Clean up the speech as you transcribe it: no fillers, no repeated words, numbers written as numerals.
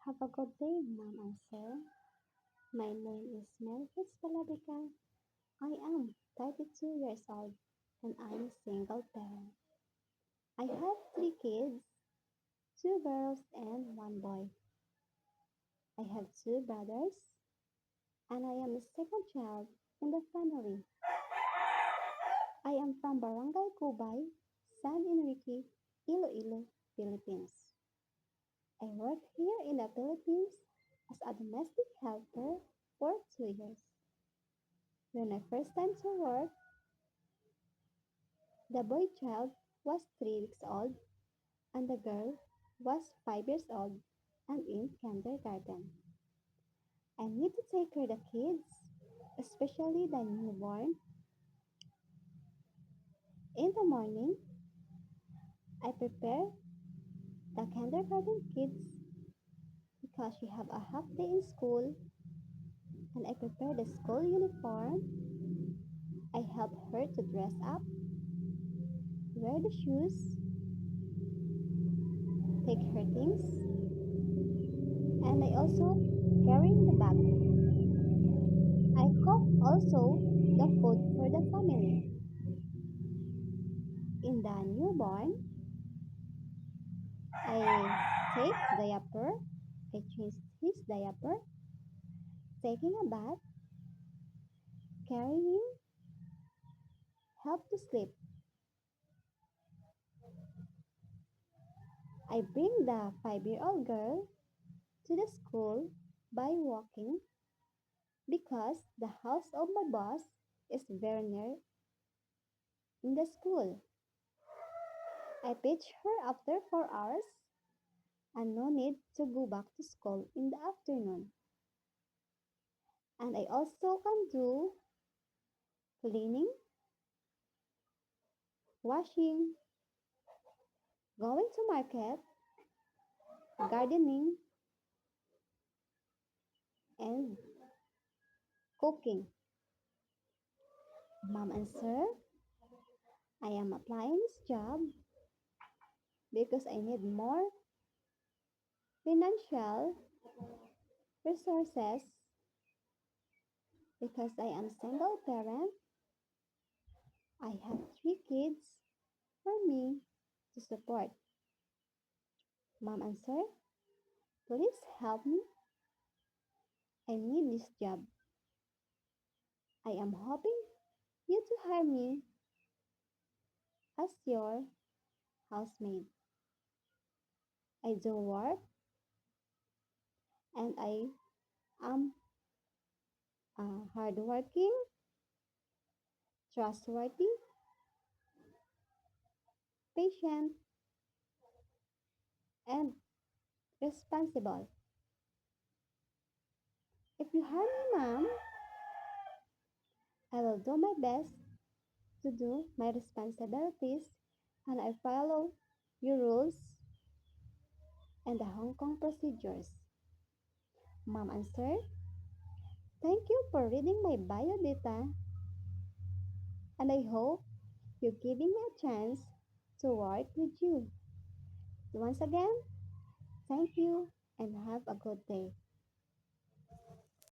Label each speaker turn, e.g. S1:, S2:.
S1: Have a good day, mom and sir. My name is Melchis Palabica. I am 32 years old and I'm a single parent. I have three kids, two girls and one boy. I have two brothers and I am the second child in the family. I am from Barangay Cubay, San Enrique, Iloilo, Philippines. I work here in the Philippines as a domestic helper for 2 years. When I first time to work, the boy child was 3 weeks old and the girl was 5 years old and in kindergarten. I need to take care of the kids, especially the newborn. In the morning, I prepare the kindergarten kids because she have a half day in school and I prepare the school uniform. I help her to dress up, wear the shoes, take her things, and I also carry the bag. I cook also the food for the family. In the newborn, I take diaper, I change his diaper, taking a bath, carrying, help to sleep. I bring the 5-year-old girl to the school by walking because the house of my boss is very near in the school. I pitch her after 4 hours and no need to go back to school in the afternoon. And I also can do cleaning, washing, going to market, gardening, and cooking. Mom and sir, I am applying this job because I need more financial resources because I am single parent. I have three kids for me to support. Mom and sir, please help me. I need this job. I am hoping you to hire me as your housemaid. I do work and I am hardworking, trustworthy, patient, and responsible. If you hire me, mom, I will do my best to do my responsibilities and I follow your rules and the Hong Kong procedures. Mom and sir, thank you for reading my biodata and I hope you're giving me a chance to work with you. Once again, thank you and have a good day.